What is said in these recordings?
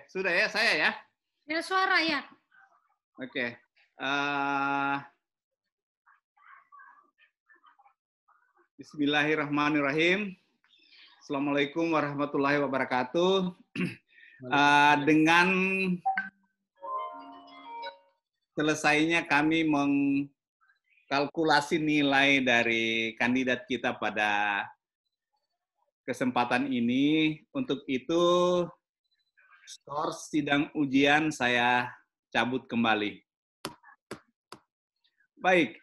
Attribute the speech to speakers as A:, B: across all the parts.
A: Sudah ya, saya ya?
B: Ya, suara ya.
A: Oke. Bismillahirrahmanirrahim. Assalamualaikum warahmatullahi wabarakatuh. Dengan selesainya kami mengkalkulasi nilai dari kandidat kita pada kesempatan ini, untuk itu skor sidang ujian saya cabut kembali. Baik,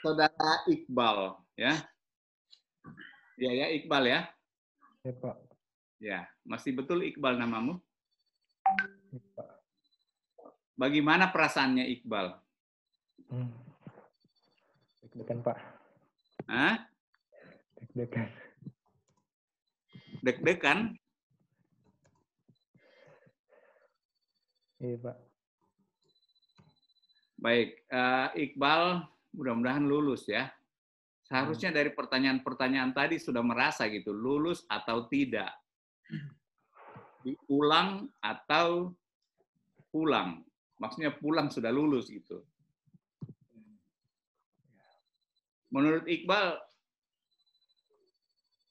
A: Saudara Iqbal, ya. Ya, Iqbal ya.
C: Ya, Pak.
A: Ya, masih betul Iqbal namamu?
C: Ya, Pak.
A: Bagaimana perasaannya Iqbal?
C: Deg-degan, Pak.
A: Hah?
C: Deg-degan.
A: Deg-degan?
C: Iya, Pak.
A: Baik, Iqbal mudah-mudahan lulus ya. Seharusnya dari pertanyaan-pertanyaan tadi sudah merasa gitu, lulus atau tidak. Diulang atau pulang. Maksudnya pulang sudah lulus gitu. Menurut Iqbal,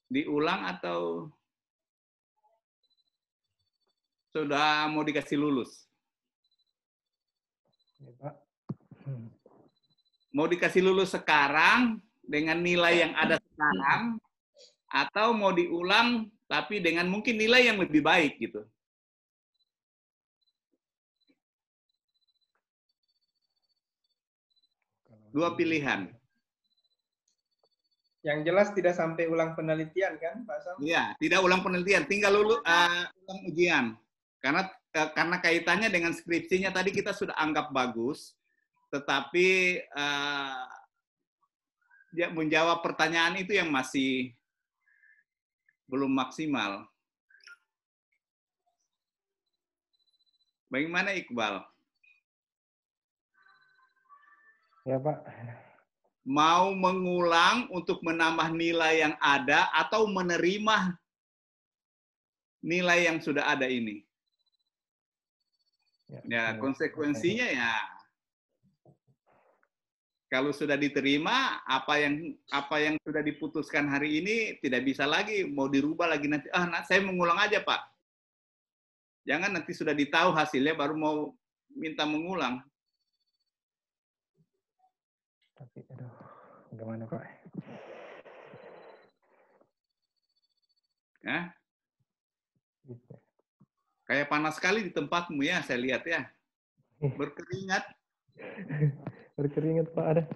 A: diulang atau sudah mau dikasih lulus?
C: Ya, Pak.
A: Mau dikasih lulus sekarang dengan nilai yang ada sekarang, atau mau diulang tapi dengan mungkin nilai yang lebih baik gitu? Dua pilihan.
D: Yang jelas tidak sampai ulang penelitian kan, Pak Sam?
A: Iya, tidak ulang penelitian, tinggal ulang ujian. Karena kaitannya dengan skripsinya tadi kita sudah anggap bagus, tetapi menjawab pertanyaan itu yang masih belum maksimal. Bagaimana Iqbal?
C: Ya, Pak.
A: Mau mengulang untuk menambah nilai yang ada atau menerima nilai yang sudah ada ini? Ya, konsekuensinya ya kalau sudah diterima, apa yang sudah diputuskan hari ini tidak bisa lagi mau dirubah lagi nanti. Saya mengulang aja, Pak. Jangan nanti sudah ditahu hasilnya baru mau minta mengulang.
C: Tapi aduh, gimana, Pak?
A: Ya. Kayak panas sekali di tempatmu ya, saya lihat ya. Berkeringat.
C: Berkeringat, Pak, ada.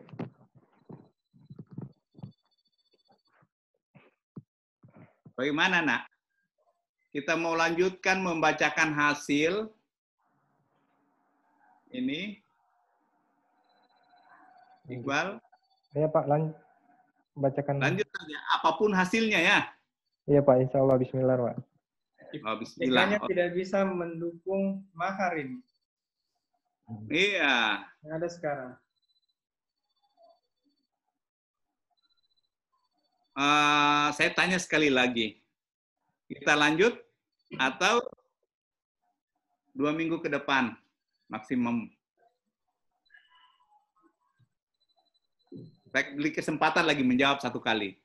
A: Bagaimana, Nak? Kita mau lanjutkan membacakan hasil ini. Iqbal?
C: Ya, Pak, bacakan.
A: Lanjut saja, apapun hasilnya ya.
C: Iya, Pak, insya Allah. Bismillah, Pak.
D: Bismillah. Tidak bisa mendukung mahar ini.
A: Iya.
D: Yang ada sekarang.
A: Saya tanya sekali lagi. Kita lanjut atau 2 minggu ke depan maksimum? Saya beri kesempatan lagi menjawab 1 kali.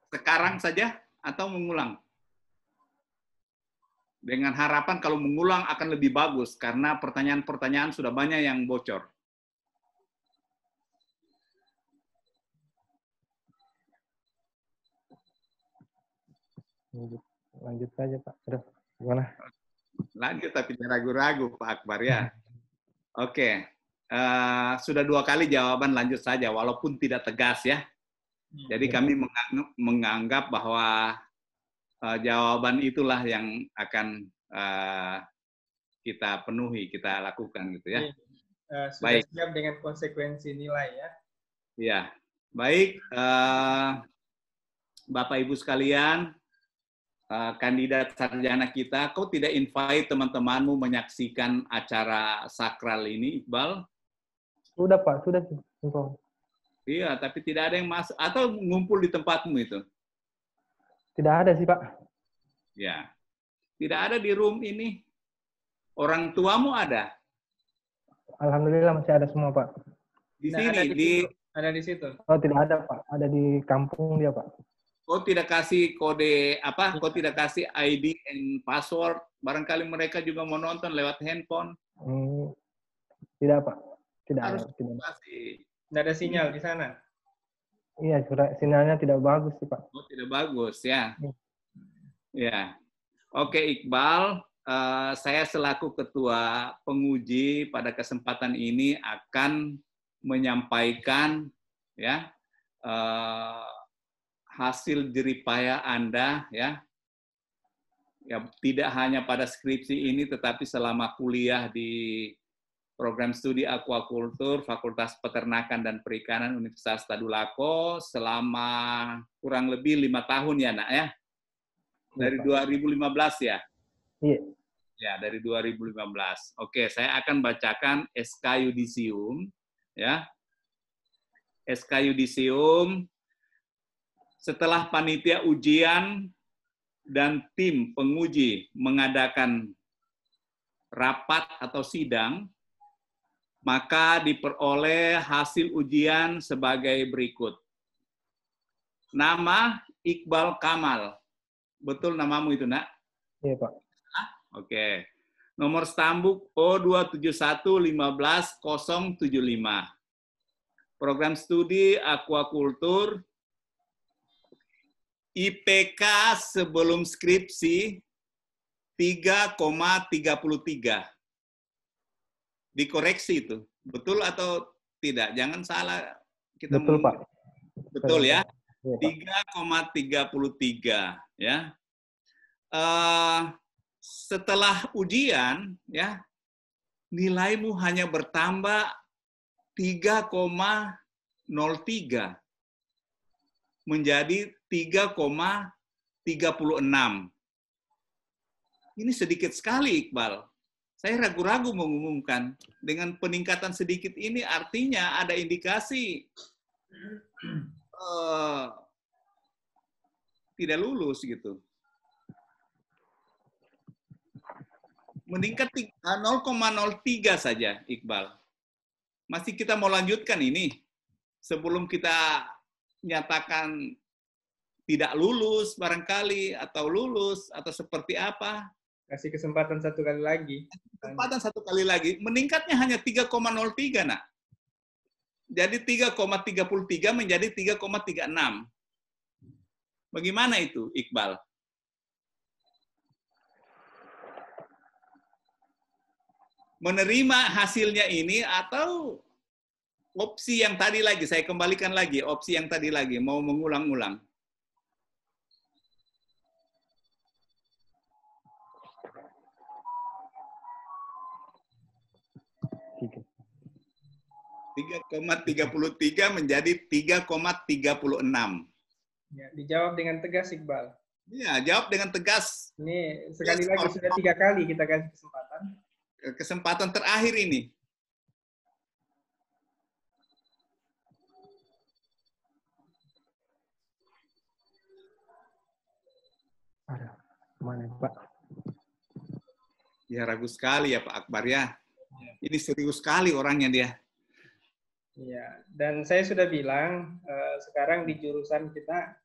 A: Sekarang saja atau mengulang? Dengan harapan kalau mengulang akan lebih bagus karena pertanyaan-pertanyaan sudah banyak yang bocor.
C: Lanjut saja, Pak. Aduh, gimana?
A: Lanjut tapi jangan ragu-ragu, Pak Akbar ya. Oke. Sudah 2 kali jawaban lanjut saja, walaupun tidak tegas ya. Jadi kami menganggap bahwa jawaban itulah yang akan kita penuhi, kita lakukan gitu ya.
D: Sudah baik. Siap dengan konsekuensi nilai ya.
A: Iya. Baik, Bapak Ibu sekalian, kandidat sarjana kita, kau tidak invite teman-temanmu menyaksikan acara sakral ini, Iqbal?
C: Sudah, Pak. Sudah.
A: Iya, tapi tidak ada yang masuk atau ngumpul di tempatmu itu.
C: Tidak ada sih, Pak.
A: Ya, tidak ada di room ini. Orang tuamu ada
C: Alhamdulillah masih ada semua, Pak.
A: di
D: Nah,
A: sini.
D: ada di situ.
C: Oh, tidak ada, Pak. Ada di kampung dia, Pak.
A: Kau tidak kasih kode apa? Kau tidak kasih ID and password. Barangkali mereka juga mau nonton lewat handphone.
C: Tidak, Pak. Tidak
A: Harus
C: ada. Tidak.
A: kasih.
D: Tidak ada sinyal di sana.
C: Iya, sinyalnya tidak bagus sih, Pak.
A: Oh, tidak bagus ya. Ya. Oke, Iqbal. Saya selaku ketua penguji pada kesempatan ini akan menyampaikan ya hasil jeripaya Anda ya tidak hanya pada skripsi ini tetapi selama kuliah di program studi aquaculture Fakultas Peternakan dan Perikanan Universitas Tadulako selama kurang lebih 5 tahun ya nak ya dari 2015 ya.
C: Iya.
A: Ya, dari 2015. Oke, saya akan bacakan SK Yudisium ya. SK Yudisium setelah panitia ujian dan tim penguji mengadakan rapat atau sidang, maka diperoleh hasil ujian sebagai berikut. Nama Iqbal Kamal. Betul namamu itu, nak?
C: Iya, Pak.
A: Oke. Nomor stambuk O271151075. Program studi aquaculture. IPK sebelum skripsi 3,33. Dikoreksi itu. Betul atau tidak? Jangan salah. Kita
C: Betul, Pak.
A: Betul ya?
C: Iya,
A: 3,33 ya. Setelah ujian ya nilaimu hanya bertambah 3,03 menjadi 3,36. Ini sedikit sekali, Iqbal. Saya ragu-ragu mengumumkan. Dengan peningkatan sedikit ini artinya ada indikasi tidak lulus gitu. Meningkat 0,03 saja, Iqbal. Masih kita mau lanjutkan ini sebelum kita nyatakan tidak lulus barangkali atau lulus atau seperti apa.
D: Kasih kesempatan satu kali lagi.
A: Kesempatan satu kali lagi. Meningkatnya hanya 3,03, nak. Jadi 3,33 menjadi 3,36. Bagaimana itu, Iqbal? Menerima hasilnya ini atau opsi yang tadi lagi, saya kembalikan lagi, opsi yang tadi lagi, mau mengulang-ulang.
C: Tiga.
A: 3,33 menjadi 3,36.
D: Ya, dijawab dengan tegas, Iqbal.
A: Iya, jawab dengan tegas.
D: Ini sekali lagi, sudah 3 kali kita kasih kesempatan.
A: Kesempatan terakhir ini.
C: Ada. Mana, Pak?
A: Ya, ragu sekali ya Pak Akbar ya. Ini serius sekali orangnya dia.
D: Iya, dan saya sudah bilang sekarang di jurusan kita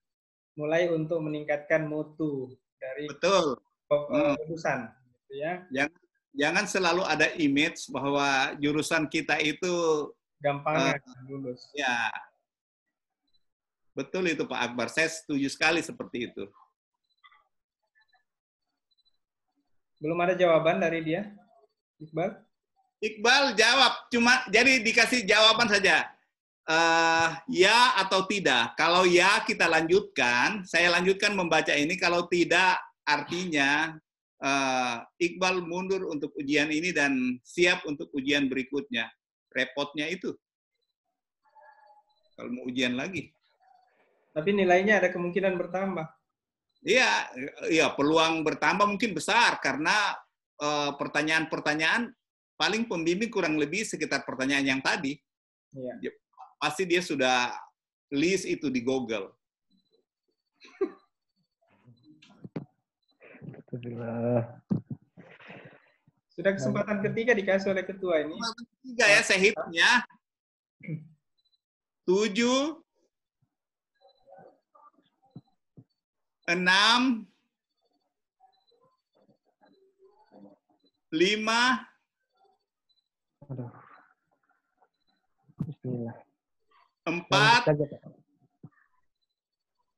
D: mulai untuk meningkatkan mutu dari
A: Betul.
D: jurusan, gitu ya.
A: Jangan selalu ada image bahwa jurusan kita itu
D: Gampang lulus.
A: ya. Betul itu Pak Akbar. Saya setuju sekali seperti itu.
D: Belum ada jawaban dari dia, Iqbal?
A: Iqbal jawab, cuma jadi dikasih jawaban saja. Ya atau tidak. Kalau ya kita lanjutkan, saya lanjutkan membaca ini. Kalau tidak artinya Iqbal mundur untuk ujian ini dan siap untuk ujian berikutnya. Repotnya itu. Kalau mau ujian lagi.
D: Tapi nilainya ada kemungkinan bertambah.
A: Iya, peluang bertambah mungkin besar karena pertanyaan-pertanyaan paling pembimbing kurang lebih sekitar pertanyaan yang tadi.
D: Iya.
A: pasti dia sudah list itu di Google.
D: Sudah kesempatan ketiga dikasih oleh ketua ini.
A: Tiga ya, saya hitungnya. 7, 6, 5,
C: Aduh. Bismillah.
A: 4.
C: Lanjut saja, Pak.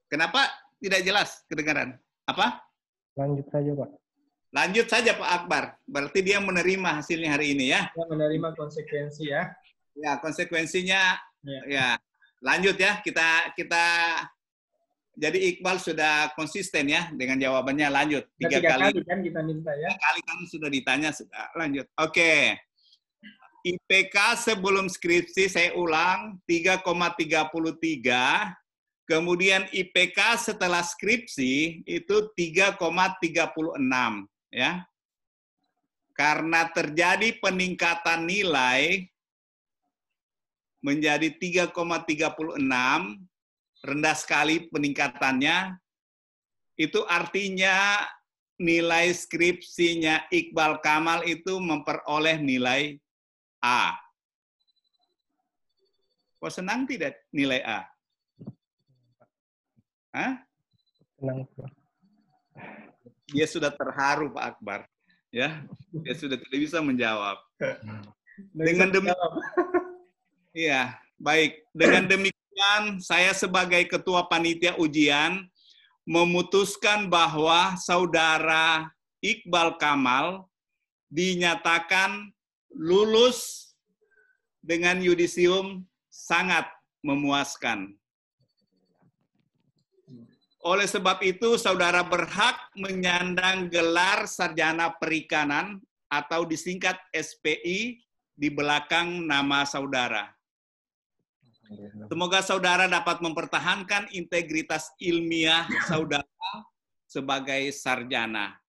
A: Kenapa tidak jelas kedengaran? Apa?
C: Lanjut saja, Pak.
A: Lanjut saja Pak Akbar. Berarti dia menerima hasilnya hari ini ya.
D: Kita menerima konsekuensi ya.
A: Ya, konsekuensinya
D: Ya.
A: ya. Lanjut ya. Kita jadi Iqbal sudah konsisten ya dengan jawabannya. Lanjut.
D: Tiga kali kan kita minta ya.
A: 3 kali kan sudah ditanya, sudah lanjut. Oke. IPK sebelum skripsi saya ulang 3,33. Kemudian IPK setelah skripsi itu 3,36 ya. Karena terjadi peningkatan nilai menjadi 3,36, rendah sekali peningkatannya, itu artinya nilai skripsinya Iqbal Kamal itu memperoleh nilai A. Kok senang tidak nilai A? Hah?
C: Senang, Pak.
A: Dia sudah terharu Pak Akbar. Ya, dia sudah tidak bisa menjawab. Dengan demikian, iya, baik. Dengan demikian, saya sebagai ketua panitia ujian memutuskan bahwa saudara Iqbal Kamal dinyatakan lulus dengan yudisium sangat memuaskan. Oleh sebab itu, saudara berhak menyandang gelar sarjana perikanan atau disingkat SPI di belakang nama saudara. Semoga saudara dapat mempertahankan integritas ilmiah saudara sebagai sarjana.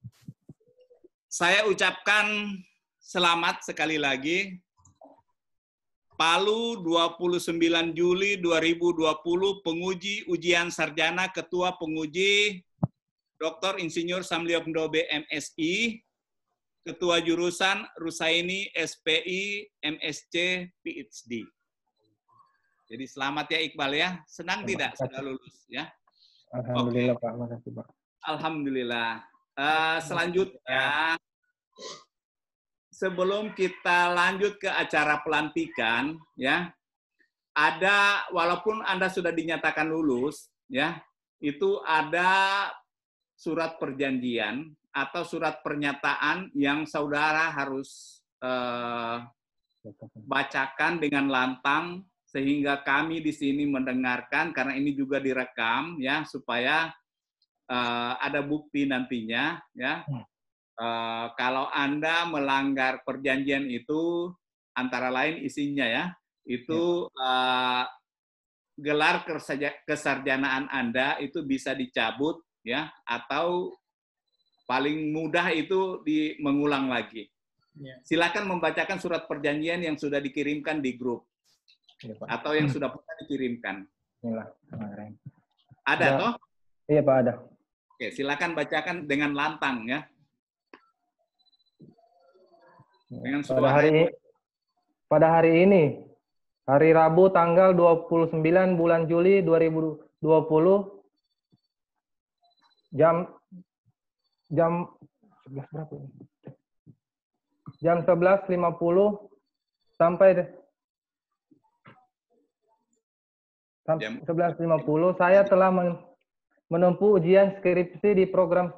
A: Saya ucapkan selamat sekali lagi. Palu 29 Juli 2020 penguji ujian sarjana Ketua Penguji Dr. Insinyur Samlio Pendobe MSI, Ketua Jurusan Rusaini SPI MSc PhD. Jadi selamat ya Iqbal ya. Senang tidak sudah lulus ya?
C: Alhamdulillah Pak, makasih Pak.
A: Alhamdulillah. Selanjutnya, sebelum kita lanjut ke acara pelantikan, ya, ada walaupun Anda sudah dinyatakan lulus, ya, itu ada surat perjanjian atau surat pernyataan yang saudara harus bacakan dengan lantang sehingga kami di sini mendengarkan karena ini juga direkam, ya, supaya ada bukti nantinya, ya. Kalau Anda melanggar perjanjian itu, antara lain isinya ya, itu gelar kesarjanaan Anda itu bisa dicabut ya, atau paling mudah itu mengulang lagi. Silakan membacakan surat perjanjian yang sudah dikirimkan di grup atau yang sudah pernah dikirimkan. Ada toh?
C: Iya Pak, ada.
A: Oke, silakan bacakan dengan lantang ya. Dengan
C: pada hari ini, hari Rabu tanggal 29 bulan Juli 2020, jam 11.50 sampai 11.50 saya telah menempuh ujian skripsi di program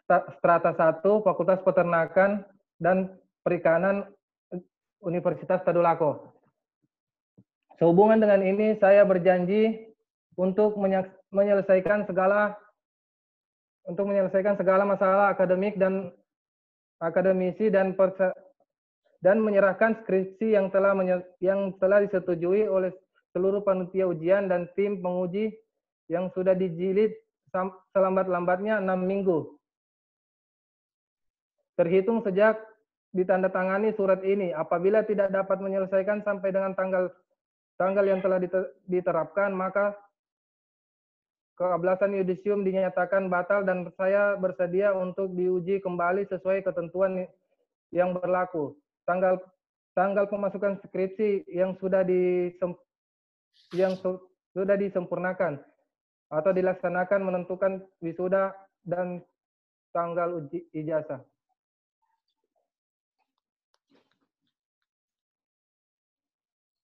C: Strata 1 Fakultas Peternakan dan Perikanan Universitas Tadulako. Sehubungan dengan ini, saya berjanji untuk menyelesaikan segala masalah akademik dan akademisi dan menyerahkan skripsi yang telah disetujui oleh seluruh panitia ujian dan tim penguji yang sudah dijilid selambat-lambatnya 6 minggu. Terhitung sejak ditandatangani surat ini, apabila tidak dapat menyelesaikan sampai dengan tanggal tanggal yang telah diterapkan, maka keablasan yudisium dinyatakan batal dan saya bersedia untuk diuji kembali sesuai ketentuan yang berlaku. Tanggal pemasukan skripsi yang sudah disempurnakan atau dilaksanakan menentukan wisuda dan tanggal ijazah.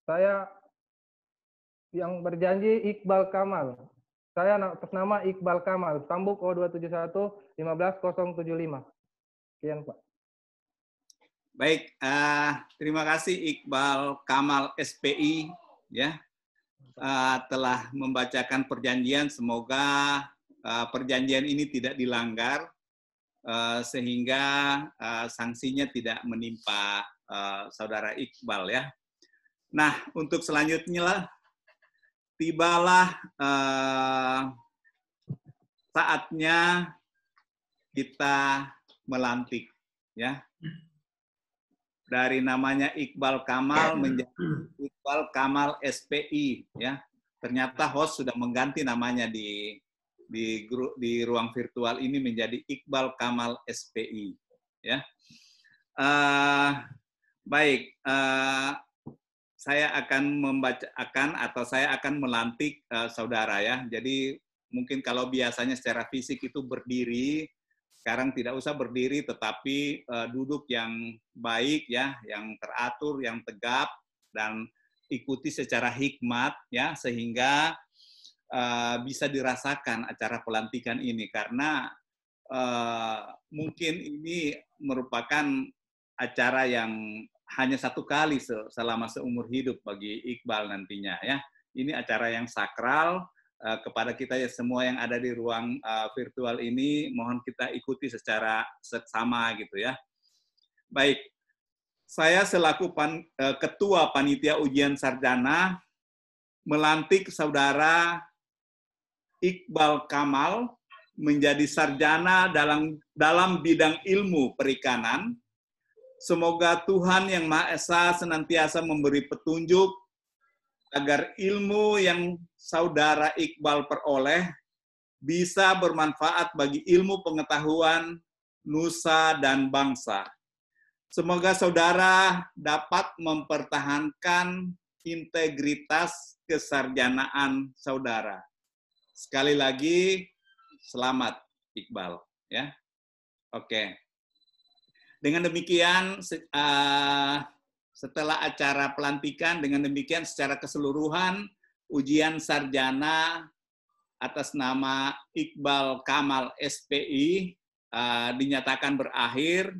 C: Saya yang berjanji Iqbal Kamal. Saya atas nama Iqbal Kamal, Tambuk O271 15075. Sekian, Pak.
A: Baik, terima kasih Iqbal Kamal SPI ya telah membacakan perjanjian. Semoga perjanjian ini tidak dilanggar sehingga sanksinya tidak menimpa saudara Iqbal ya. Nah, untuk selanjutnya tibalah saatnya kita melantik ya. Dari namanya Iqbal Kamal menjadi Iqbal Kamal SPI ya. Ternyata host sudah mengganti namanya di ruang virtual ini menjadi Iqbal Kamal SPI ya. Baik, saya akan membacakan atau saya akan melantik saudara ya. Jadi mungkin kalau biasanya secara fisik itu berdiri, sekarang tidak usah berdiri, tetapi duduk yang baik ya, yang teratur, yang tegap, dan ikuti secara hikmat ya, sehingga bisa dirasakan acara pelantikan ini. Karena mungkin ini merupakan acara yang hanya satu kali selama seumur hidup bagi Iqbal nantinya ya. Ini acara yang sakral. Kepada kita ya semua yang ada di ruang virtual ini, mohon kita ikuti secara seksama gitu ya. Baik, saya selaku Ketua Panitia Ujian Sarjana melantik saudara Iqbal Kamal menjadi sarjana dalam bidang ilmu perikanan. Semoga Tuhan Yang Maha Esa senantiasa memberi petunjuk agar ilmu yang saudara Iqbal peroleh bisa bermanfaat bagi ilmu pengetahuan nusa dan bangsa. Semoga saudara dapat mempertahankan integritas kesarjanaan saudara. Sekali lagi, selamat Iqbal. Ya, oke. Dengan demikian, setelah acara pelantikan, dengan demikian secara keseluruhan ujian sarjana atas nama Iqbal Kamal SPI dinyatakan berakhir.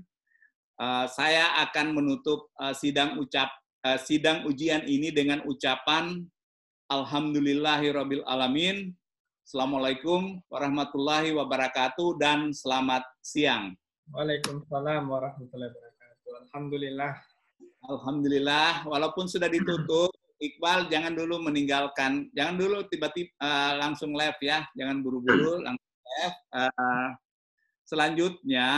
A: Saya akan menutup sidang ujian ini dengan ucapan Alhamdulillahirabbil alamin. Assalamualaikum warahmatullahi wabarakatuh dan selamat siang.
D: Waalaikumsalam warahmatullahi wabarakatuh. Alhamdulillah.
A: Alhamdulillah, walaupun sudah ditutup, Iqbal jangan dulu meninggalkan, jangan dulu tiba-tiba langsung live ya, jangan buru-buru langsung live. Selanjutnya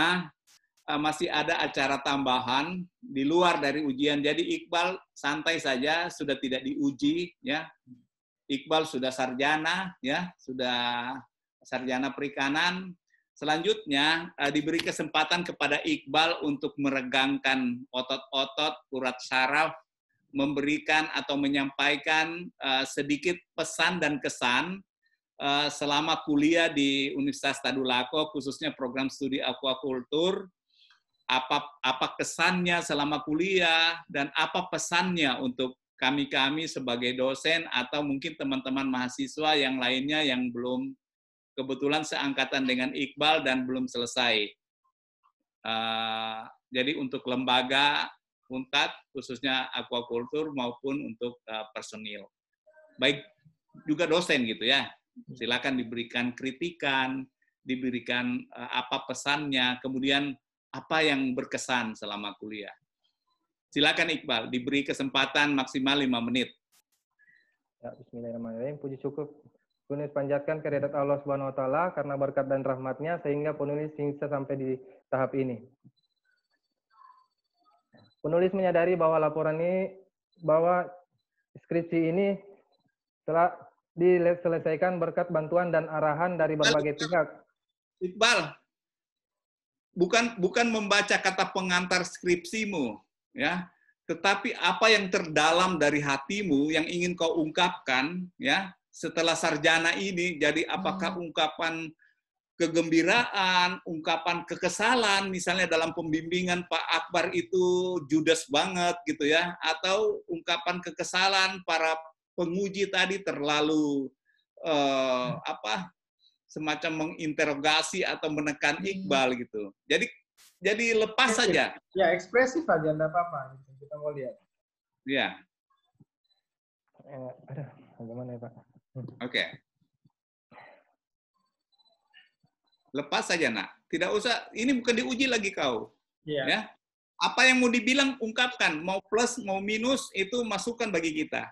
A: masih ada acara tambahan di luar dari ujian. Jadi Iqbal santai saja, sudah tidak diuji ya. Iqbal sudah sarjana ya, sudah sarjana perikanan. Selanjutnya diberi kesempatan kepada Iqbal untuk meregangkan otot-otot, urat saraf, memberikan atau menyampaikan sedikit pesan dan kesan selama kuliah di Universitas Tadulako, khususnya program studi aquaculture. Apa kesannya selama kuliah dan apa pesannya untuk kami sebagai dosen atau mungkin teman-teman mahasiswa yang lainnya yang belum kebetulan seangkatan dengan Iqbal dan belum selesai. Jadi untuk lembaga UNTAD, khususnya aquaculture maupun untuk personil. Baik juga dosen gitu ya. Silakan diberikan kritikan, diberikan apa pesannya, kemudian apa yang berkesan selama kuliah. Silakan Iqbal, diberi kesempatan maksimal 5 menit.
C: Ya, bismillahirrahmanirrahim. Puji syukur penulis panjatkan kehadirat Allah Subhanahu wa taala karena berkat dan rahmatnya sehingga penulis bisa sampai di tahap ini. Penulis menyadari bahwa laporan ini skripsi ini telah diselesaikan berkat bantuan dan arahan dari berbagai pihak.
A: Iqbal, bukan membaca kata pengantar skripsimu, ya, tetapi apa yang terdalam dari hatimu yang ingin kau ungkapkan, ya, setelah sarjana ini. Jadi apakah ungkapan kegembiraan, ungkapan kekesalan, misalnya dalam pembimbingan Pak Akbar itu judes banget gitu ya, atau ungkapan kekesalan para penguji tadi terlalu semacam menginterogasi atau menekan Iqbal gitu. Jadi lepas saja.
D: Ya, ekspresif aja, enggak apa-apa. Kita mau lihat.
A: Ya.
C: Aduh, bagaimana ya Pak?
A: Oke. Lepas saja, nak. Tidak usah, ini bukan diuji lagi kau.
D: Iya.
A: Ya. Apa yang mau dibilang, ungkapkan. Mau plus, mau minus, itu masukan bagi kita.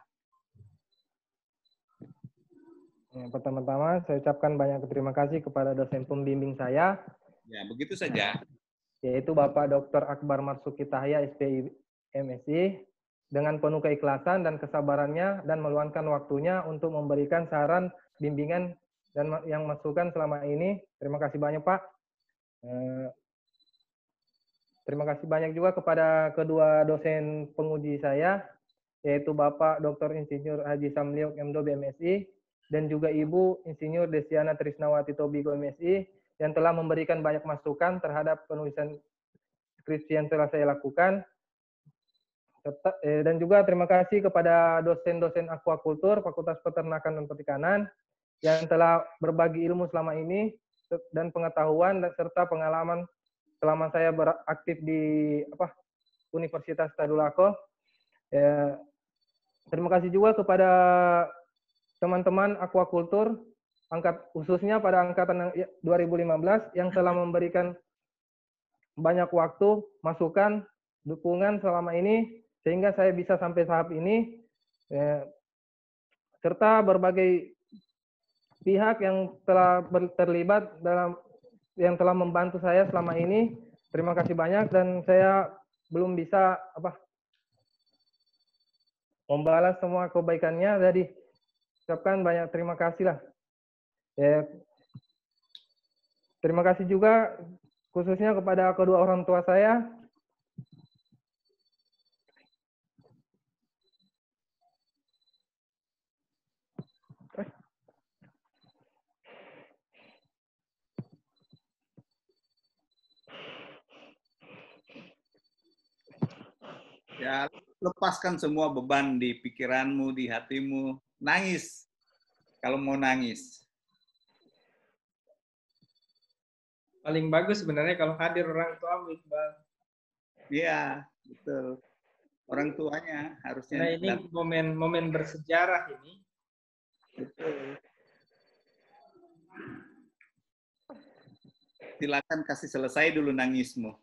C: Pertama-tama, saya ucapkan banyak terima kasih kepada dosen pembimbing saya.
A: Ya, begitu saja.
C: Yaitu Bapak Dr. Akbar Marzuki Tahya, SPI MSI, dengan penuh keikhlasan dan kesabarannya dan meluangkan waktunya untuk memberikan saran, bimbingan, dan yang masukan selama ini. Terima kasih banyak, Pak. Terima kasih banyak juga kepada kedua dosen penguji saya, yaitu Bapak Dr. Insinyur Haji Samliok MDo BMSI, dan juga Ibu Insinyur Desiana Trisnawati Tobigo MSI, yang telah memberikan banyak masukan terhadap penulisan skripsi yang telah saya lakukan. Dan juga terima kasih kepada dosen-dosen akuakultur, Fakultas Peternakan dan Perikanan, yang telah berbagi ilmu selama ini, dan pengetahuan, serta pengalaman selama saya beraktif di Universitas Tadulako. Terima kasih juga kepada teman-teman akuakultur, khususnya pada angkatan 2015, yang telah memberikan banyak waktu, masukan, dukungan selama ini, sehingga saya bisa sampai tahap ini, serta berbagai pihak yang telah terlibat yang telah membantu saya selama ini. Terima kasih banyak, dan saya belum bisa membalas semua kebaikannya. Jadi ucapkan banyak terima kasih lah. Terima kasih juga khususnya kepada kedua orang tua saya.
A: Ya, lepaskan semua beban di pikiranmu, di hatimu. Nangis kalau mau nangis.
D: Paling bagus sebenarnya kalau hadir orang tua, Iqbal.
A: Iya, betul. Orang tuanya harusnya.
D: Nah, ini momen bersejarah ini.
A: Betul. Silakan kasih selesai dulu nangismu.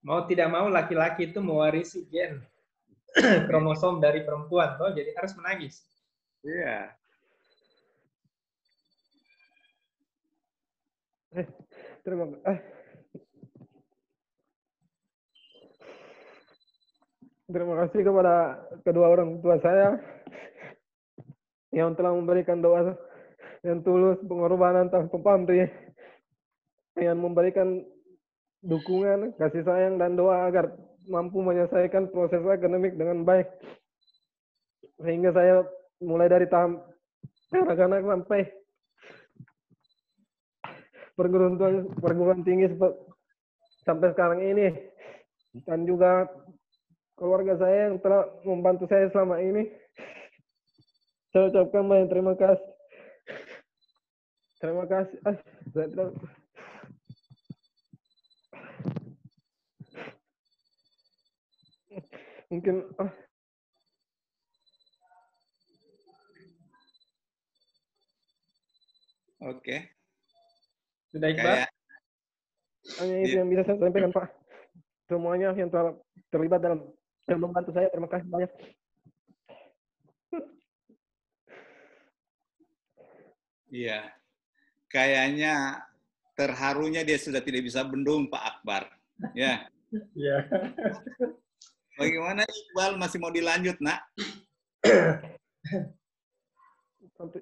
D: Mau tidak mau laki-laki itu mewarisi gen kromosom dari perempuan, toh, jadi harus menangis.
A: Iya.
C: Terima kasih kepada kedua orang tua saya yang telah memberikan doa yang tulus, pengorbanan tanpa pamrih, yang memberikan dukungan, kasih sayang, dan doa agar mampu menyelesaikan proses akademik dengan baik. Sehingga saya mulai dari tahap kanak-kanak sampai perguruan tinggi sampai sekarang ini. Dan juga keluarga saya yang telah membantu saya selama ini. Saya ucapkan banyak terima kasih. Terima kasih. Mungkin
A: Oke.
D: Sudah, Iqbal?
C: Hanya itu yang bisa saya sampaikan, Pak. Semuanya yang telah terlibat dalam membantu saya, terima kasih banyak.
A: Iya. Kayaknya terharunya dia sudah tidak bisa bendung, Pak Akbar. Ya.
D: Iya.
A: Bagaimana Iqbal, masih mau dilanjut, Nak?
C: Sampai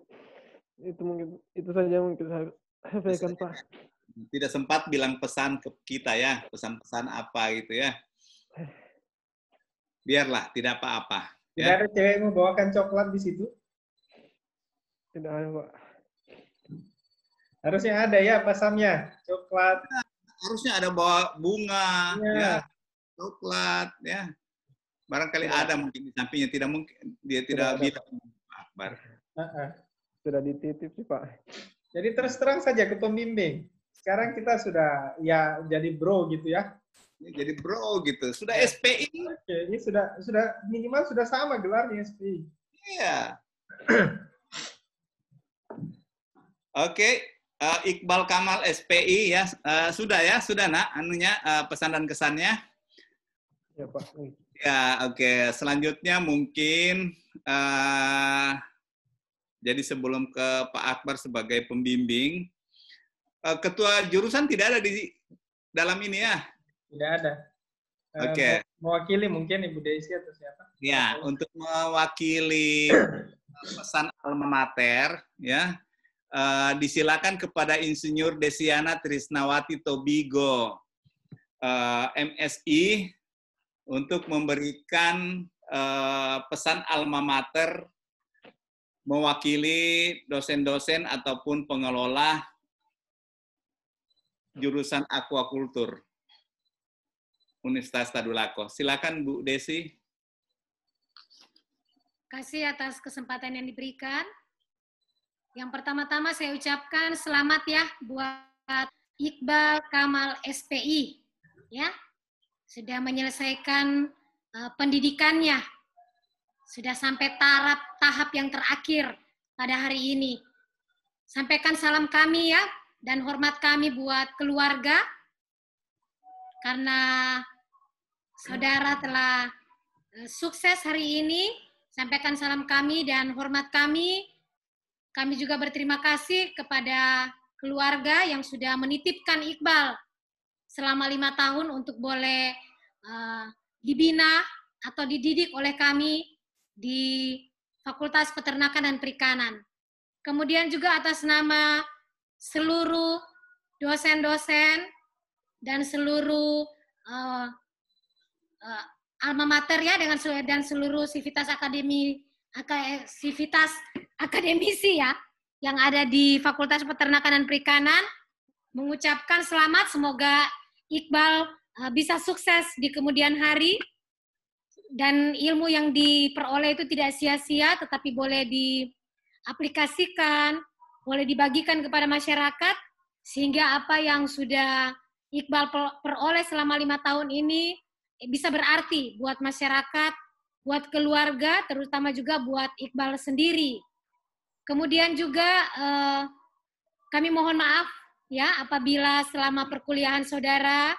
C: itu mungkin itu saja mungkin saya sampaikan, Pak.
A: Tidak sempat bilang pesan ke kita ya, pesan-pesan apa gitu ya. Biarlah, tidak apa-apa.
D: Tidak
A: Ya.
D: ada cewek yang membawakan coklat di situ?
C: Tidak ada, Pak.
D: Harusnya ada ya pasamnya, coklat.
A: Harusnya ada bawa bunga,
D: Ya.
A: ya, coklat, ya. Barangkali
D: Ya.
A: ada mungkin di sampingnya, tidak mungkin dia tidak bilang, Pak Akbar.
C: Sudah dititip sih, Pak.
D: Jadi terus terang saja ke pembimbing. Sekarang kita sudah ya jadi bro gitu ya.
A: Jadi bro gitu, sudah SPI.
D: Oke, ini sudah minimal sudah sama gelarnya SPI.
A: Iya. Oke, Iqbal Kamal SPI ya, sudah Nak, anunya pesan dan kesannya.
C: Ya, Pak.
A: Ya, oke. Selanjutnya mungkin jadi sebelum ke Pak Akbar sebagai pembimbing, ketua jurusan tidak ada di dalam ini ya.
D: Tidak ada.
A: Oke.
D: Mewakili mungkin Ibu Desi atau siapa?
A: Ya, untuk mewakili pesan alma mater, ya, disilakan kepada Insinyur Desiana Trisnawati Tobigo, MSI, untuk memberikan pesan alma mater mewakili dosen-dosen ataupun pengelola jurusan aquacultur Universitas Tadulako. Silakan Bu Desi.
B: Kasih atas kesempatan yang diberikan. Yang pertama-tama saya ucapkan selamat ya buat Iqbal Kamal SPI, ya, sudah menyelesaikan pendidikannya, sudah sampai tahap yang terakhir pada hari ini. Sampaikan salam kami ya dan hormat kami buat keluarga, karena saudara telah sukses hari ini. Sampaikan salam kami dan hormat kami. Kami juga berterima kasih kepada keluarga yang sudah menitipkan Iqbal selama 5 tahun untuk boleh dibina atau dididik oleh kami di Fakultas Peternakan dan Perikanan. Kemudian juga atas nama seluruh dosen-dosen dan seluruh alma mater ya, dan seluruh sivitas akademisi ya yang ada di Fakultas Peternakan dan Perikanan, mengucapkan selamat, semoga Iqbal bisa sukses di kemudian hari dan ilmu yang diperoleh itu tidak sia-sia, tetapi boleh diaplikasikan, boleh dibagikan kepada masyarakat, sehingga apa yang sudah Iqbal peroleh selama 5 tahun ini bisa berarti buat masyarakat, buat keluarga, terutama juga buat Iqbal sendiri. Kemudian juga kami mohon maaf ya apabila selama perkuliahan saudara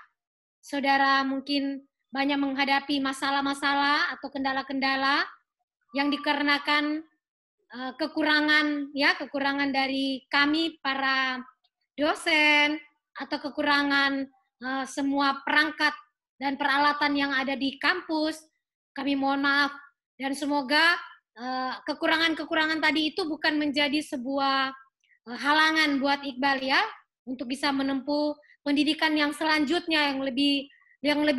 B: mungkin banyak menghadapi masalah-masalah atau kendala-kendala yang dikarenakan kekurangan dari kami para dosen atau kekurangan semua perangkat dan peralatan yang ada di kampus. Kami mohon maaf dan semoga kekurangan-kekurangan tadi itu bukan menjadi sebuah halangan buat Iqbal ya untuk bisa menempuh pendidikan yang selanjutnya yang lebih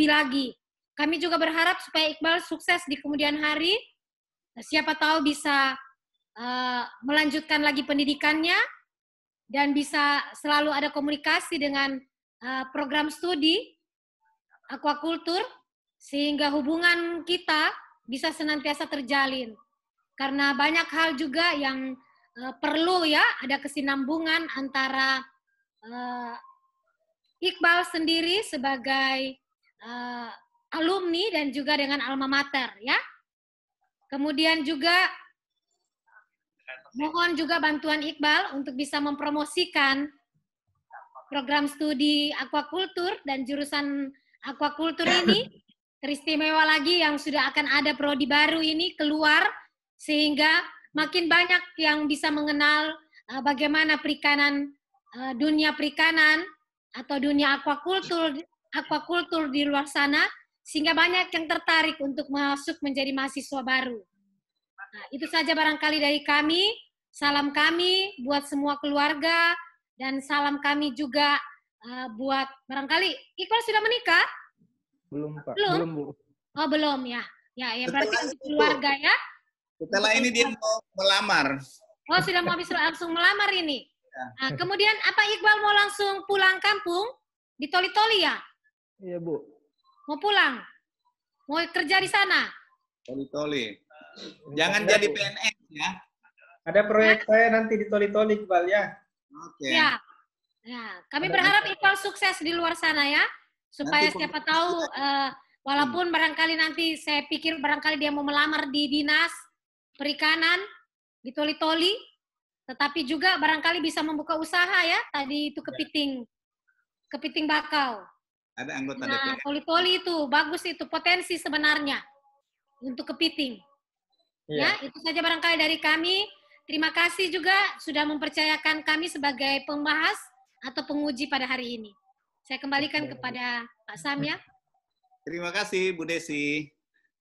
B: lagi. Kami juga berharap supaya Iqbal sukses di kemudian hari. Siapa tahu bisa melanjutkan lagi pendidikannya dan bisa selalu ada komunikasi dengan program studi aquacultur sehingga hubungan kita bisa senantiasa terjalin. Karena banyak hal juga yang perlu ya ada kesinambungan antara Iqbal sendiri sebagai alumni dan juga dengan alma mater ya. Kemudian juga mohon juga bantuan Iqbal untuk bisa mempromosikan program studi aquacultur dan jurusan aquacultur ini teristimewa lagi yang sudah akan ada prodi baru ini keluar, sehingga makin banyak yang bisa mengenal bagaimana perikanan, dunia perikanan atau dunia aquaculture di luar sana, sehingga banyak yang tertarik untuk masuk menjadi mahasiswa baru. Nah, itu saja barangkali dari kami. Salam kami buat semua keluarga, dan salam kami juga buat barangkali Iqbal sudah menikah?
C: Belum, Pak.
B: Belum?
C: Belum, Bu.
B: Oh, belum ya. Ya berarti untuk keluarga ya.
A: Setelah ini dia mau melamar.
B: Oh, sudah mau habis langsung melamar ini. Nah, kemudian apa Iqbal mau langsung pulang kampung di Toli-Toli ya?
C: Iya, Bu.
B: Mau pulang? Mau kerja di sana?
A: Toli-Toli. Jangan jadi PNS ya.
D: Ada proyek saya nanti di Toli-Toli, Iqbal ya.
A: Oke.
B: Ya. Kami berharap Iqbal sukses di luar sana ya. Supaya
A: Nanti
B: siapa tahu, walaupun barangkali nanti saya pikir barangkali dia mau melamar di dinas perikanan di Toli-Toli, tetapi juga barangkali bisa membuka usaha ya. Tadi itu kepiting bakau.
A: Ada anggota
B: Nah,
A: DPR.
B: Toli-Toli itu bagus, itu potensi sebenarnya untuk kepiting. Ya, itu saja barangkali dari kami. Terima kasih juga sudah mempercayakan kami sebagai pembahas atau penguji pada hari ini. Saya kembalikan kepada Pak Sam ya.
A: Terima kasih Bu Desi.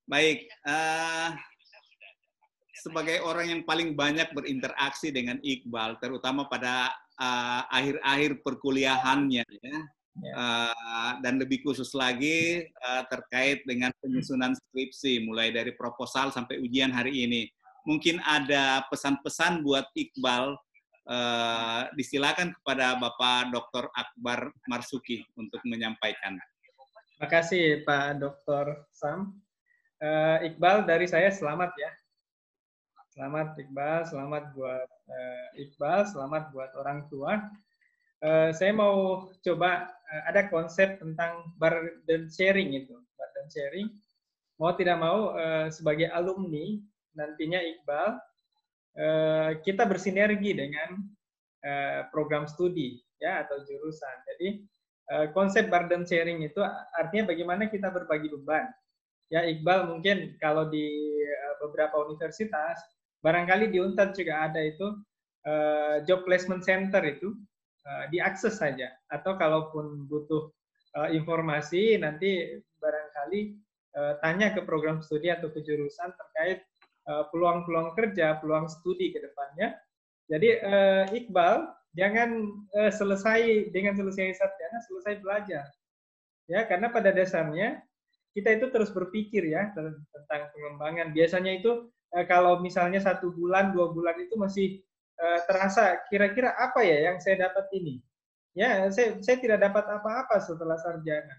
A: Baik, sebagai orang yang paling banyak berinteraksi dengan Iqbal, terutama pada akhir-akhir perkuliahannya, ya. Dan lebih khusus lagi terkait dengan penyusunan skripsi, mulai dari proposal sampai ujian hari ini. Mungkin ada pesan-pesan buat Iqbal, disilakan kepada Bapak Dr. Akbar Marzuki untuk menyampaikan.
D: Terima kasih Pak Dr. Sam. Iqbal, dari saya selamat ya. Selamat Iqbal, selamat buat Iqbal, selamat buat orang tua. Saya mau coba ada konsep tentang burden sharing itu. Burden sharing, mau tidak mau sebagai alumni nantinya Iqbal, kita bersinergi dengan program studi ya atau jurusan. Jadi konsep burden sharing itu artinya bagaimana kita berbagi beban. Ya Iqbal, mungkin kalau di beberapa universitas, barangkali di Unpad juga ada itu job placement center itu. Diakses saja, atau kalaupun butuh informasi nanti barangkali tanya ke program studi atau ke jurusan terkait peluang-peluang kerja, peluang studi ke depannya. Jadi Iqbal jangan selesai sarjana selesai belajar, ya karena pada dasarnya kita itu terus berpikir ya tentang pengembangan. Biasanya itu kalau misalnya 1 bulan, 2 bulan itu masih terasa kira-kira apa ya yang saya dapat ini. Ya, saya tidak dapat apa-apa setelah sarjana.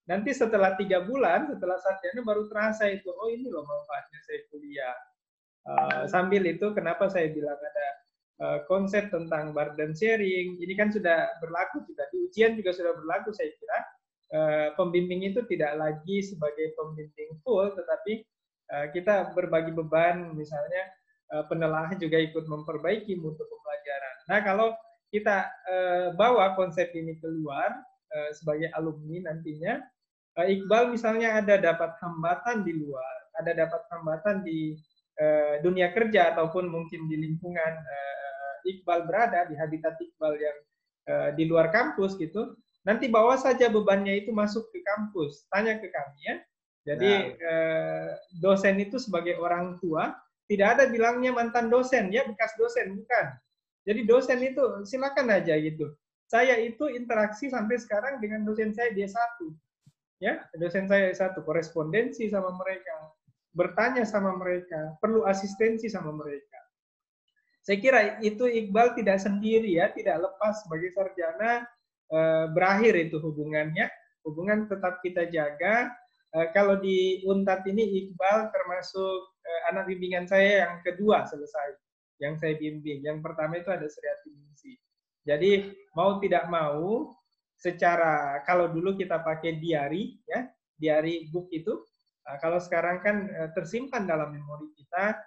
D: Nanti setelah 3 bulan, setelah sarjana baru terasa itu, oh ini loh manfaatnya saya kuliah. Sambil itu kenapa saya bilang ada konsep tentang burden sharing, ini kan sudah berlaku juga, di ujian juga sudah berlaku saya kira. Pembimbing itu tidak lagi sebagai pembimbing full, tetapi kita berbagi beban, misalnya penelaah juga ikut memperbaiki mutu pembelajaran. Nah, kalau kita bawa konsep ini keluar sebagai alumni nantinya, Iqbal misalnya ada dapat hambatan di luar, ada dapat hambatan di dunia kerja ataupun mungkin di lingkungan Iqbal berada, di habitat Iqbal yang di luar kampus gitu, nanti bawa saja bebannya itu masuk ke kampus, tanya ke kami ya. Jadi dosen itu sebagai orang tua, tidak ada bilangnya mantan dosen, ya bekas dosen, bukan. Jadi dosen itu silakan aja gitu. Saya itu interaksi sampai sekarang dengan dosen saya D1. Ya, dosen saya D1, korespondensi sama mereka, bertanya sama mereka, perlu asistensi sama mereka. Saya kira itu Iqbal tidak sendiri ya, tidak lepas sebagai sarjana, berakhir itu hubungannya. Hubungan tetap kita jaga. Kalau di Unpad ini Iqbal termasuk anak bimbingan saya yang kedua selesai, yang saya bimbing. Yang pertama itu ada Sriatinisi. Jadi mau tidak mau, secara kalau dulu kita pakai diary, ya diary book itu, kalau sekarang kan tersimpan dalam memori kita,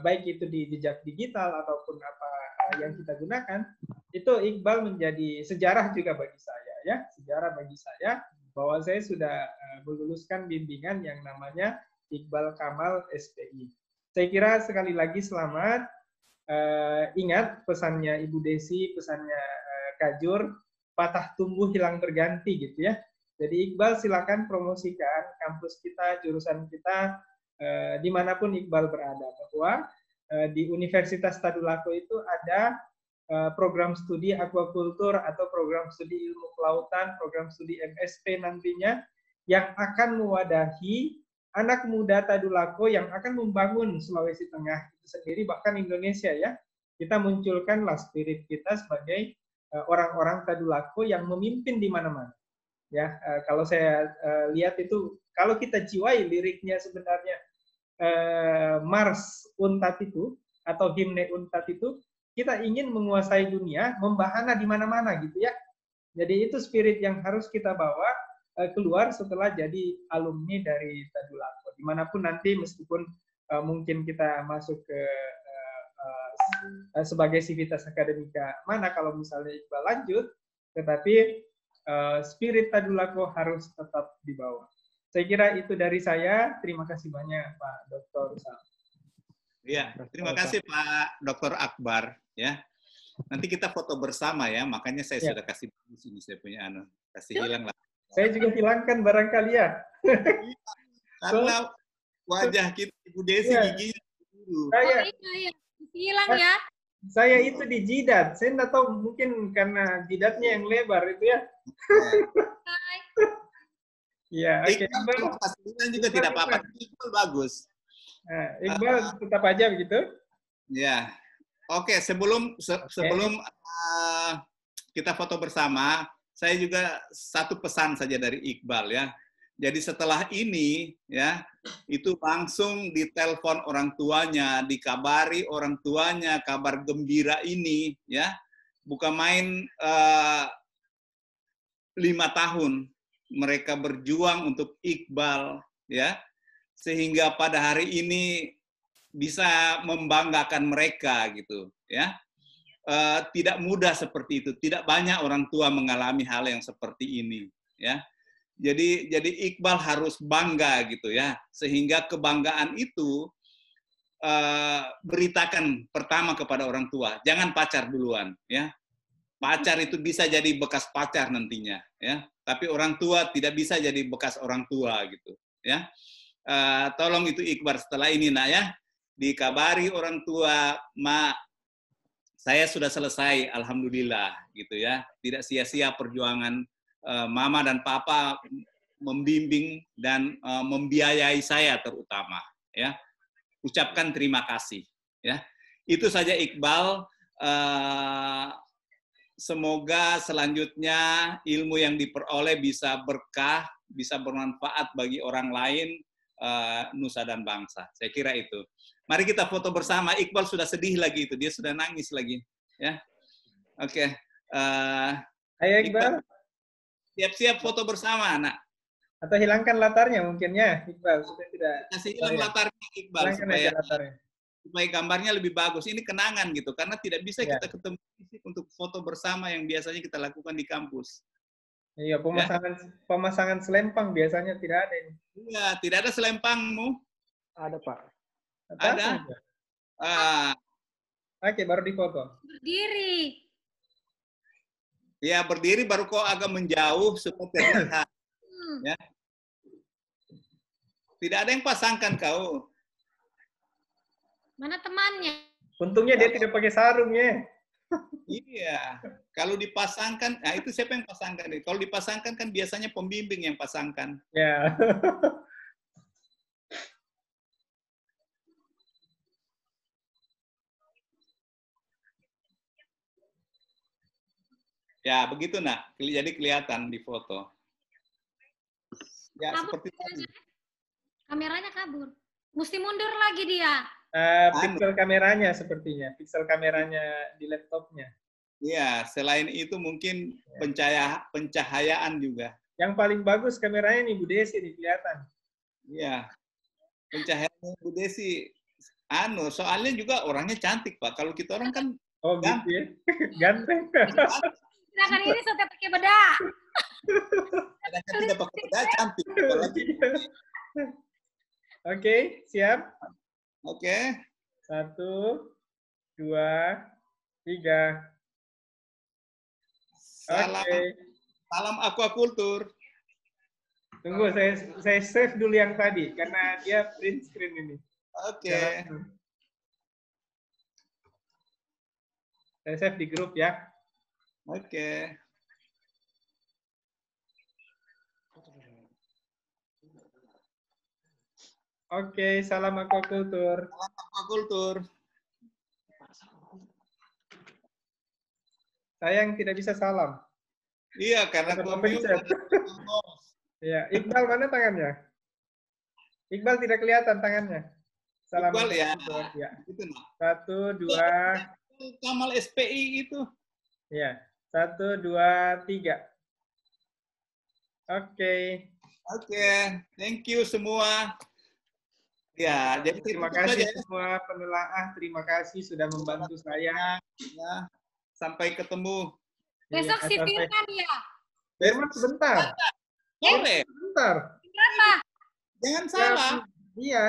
D: baik itu di jejak digital ataupun apa yang kita gunakan, itu Iqbal menjadi sejarah juga bagi saya, ya sejarah bagi saya bahwa saya sudah meluluskan bimbingan yang namanya Iqbal Kamal SPI. Saya kira sekali lagi selamat. ingat pesannya Ibu Desi, pesannya Kak Jur, patah tumbuh hilang berganti gitu ya. Jadi Iqbal silakan promosikan kampus kita, jurusan kita, dimanapun Iqbal berada. Bahwa di Universitas Tadulako itu ada program studi aquaculture atau program studi ilmu kelautan, program studi MSP nantinya yang akan mewadahi anak muda Tadulako yang akan membangun Sulawesi Tengah itu sendiri, bahkan Indonesia ya. Kita munculkanlah spirit kita sebagai orang-orang Tadulako yang memimpin di mana-mana. Ya, kalau saya lihat itu, kalau kita jiwai liriknya sebenarnya Mars Untat itu atau himne Untat itu, kita ingin menguasai dunia, membahana di mana-mana gitu ya. Jadi itu spirit yang harus kita bawa keluar setelah jadi alumni dari Tadulako. Dimanapun nanti, meskipun mungkin kita masuk ke sebagai Civitas Akademika mana kalau misalnya Iqbal lanjut, tetapi spirit Tadulako harus tetap dibawa. Saya kira itu dari saya. Terima kasih banyak Pak Dr. Sam.
A: Iya, terima kasih Pak Dr. Akbar ya. Nanti kita foto bersama ya, makanya saya sudah kasih di sini, saya punya kasih hilang lah.
D: Saya juga hilangkan barangkali ya.
A: Karena wajah kita Ibu Desi giginya dulu.
B: Hilang ya.
D: Saya itu di jidat. Saya nggak tahu, mungkin karena jidatnya yang lebar itu ya. Iya, oke.
A: Iqbal juga tidak apa-apa. Iqbal bagus.
D: Iqbal tetap aja begitu.
A: Ya. Oke, sebelum kita foto bersama, saya juga satu pesan saja dari Iqbal ya. Jadi setelah ini ya, itu langsung ditelepon orang tuanya, dikabari orang tuanya kabar gembira ini ya. Bukan main 5 tahun mereka berjuang untuk Iqbal ya. Sehingga pada hari ini bisa membanggakan mereka gitu ya. Tidak mudah seperti itu, tidak banyak orang tua mengalami hal yang seperti ini ya. Jadi Iqbal harus bangga gitu ya, sehingga kebanggaan itu beritakan pertama kepada orang tua, jangan pacar duluan ya. Pacar itu bisa jadi bekas pacar nantinya ya, tapi orang tua tidak bisa jadi bekas orang tua gitu ya. Tolong itu Iqbal setelah ini nak ya, dikabari orang tua, "Ma, saya sudah selesai, alhamdulillah," gitu ya. Tidak sia-sia perjuangan mama dan papa membimbing dan membiayai saya terutama ya. Ucapkan terima kasih ya. Itu saja Iqbal. Semoga selanjutnya ilmu yang diperoleh bisa berkah, bisa bermanfaat bagi orang lain, nusa dan bangsa. Saya kira itu. Mari kita foto bersama. Iqbal sudah sedih lagi itu, dia sudah nangis lagi ya. Oke.
D: Ayo Iqbal.
A: Siap-siap foto bersama, anak.
D: Atau hilangkan latarnya mungkinnya, Iqbal, supaya tidak.
A: Kasih hilang latarnya, Iqbal, supaya gambarnya lebih bagus. Ini kenangan gitu, karena tidak bisa kita ketemu fisik untuk foto bersama yang biasanya kita lakukan di kampus.
D: Iya, pemasangan selempang biasanya tidak ada ini.
A: Iya, tidak ada selempangmu.
C: Ada Pak.
A: Ada.
D: Oke, baru difoto.
B: Berdiri.
A: Ya, berdiri baru kok agak menjauh supaya terlihat. Ya. Tidak ada yang pasangkan kau.
B: Mana temannya?
D: Untungnya dia tidak pakai sarung ya.
A: Iya. Kalau dipasangkan, nah itu siapa yang pasangkan? Kalau dipasangkan kan biasanya pembimbing yang pasangkan.
D: Ya.
A: Ya, begitu nak. Jadi kelihatan di foto. Ya,
B: Kabur
A: seperti tadi.
B: Kameranya kabur. Mesti mundur lagi dia.
D: Pixel kameranya sepertinya. Pixel kameranya di laptopnya.
A: Iya, selain itu mungkin pencahayaan juga.
D: Yang paling bagus kameranya nih Bu Desi nih kelihatan.
A: Iya. Pencahayaan Bu Desi. Soalnya juga orangnya cantik, Pak. Kalau kita orang kan
D: gitu ya. Ganteng.
B: Sedangkan ini sudah pakai bedak.
A: Kadang-kadang tidak pakai bedak, cantik.
D: Oke, siap?
A: Oke.
D: 1, 2, 3.
A: Salam,
D: Oke.
A: salam aquaculture.
D: Tunggu, saya save dulu yang tadi karena dia print screen ini.
A: Oke.
D: Jangan- Saya save di grup ya.
A: Oke.
D: Oke, salam aquaculture.
A: Salam aquaculture.
D: Saya yang tidak bisa salam.
A: Iya, karena
D: Ada
A: komio.
D: pencet. Ya, Iqbal mana tangannya? Iqbal tidak kelihatan tangannya. Salam
A: Iqbal ya.
D: aquaculture. Ya.
A: Gitu, nah.
D: 1, 2,
A: Kamal SPI itu.
D: ya. 1, 2, 3. Oke.
A: Oke, thank you semua. Ya, jadi
D: Terima
A: tutup
D: kasih
A: saja ya.
D: semua penelaah. Terima kasih sudah membantu saya.
A: Ya, sampai ketemu.
B: Besok
D: Iya,
B: si
D: sampai-
B: Firman ya.
D: Firman sebentar.
A: Sore,
D: Sebentar.
B: Berapa?
A: jangan salah.
D: Iya,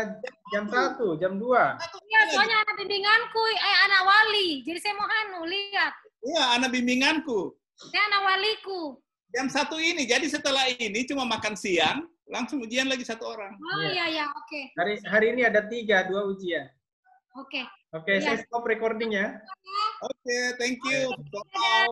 D: jam 1, jam 2.
B: Iya, soalnya anak bimbinganku, anak wali. Jadi saya mau lihat.
A: Iya, anak bimbinganku.
B: Saya anak waliku.
A: Jam 1 ini, jadi setelah ini cuma makan siang, langsung ujian lagi 1 orang.
B: Oh iya, ya, oke.
D: Hari ini ada 3, 2 ujian.
B: Oke.
D: Oke,
B: Iya.
D: saya stop recording ya.
A: Oke, thank you. Bye.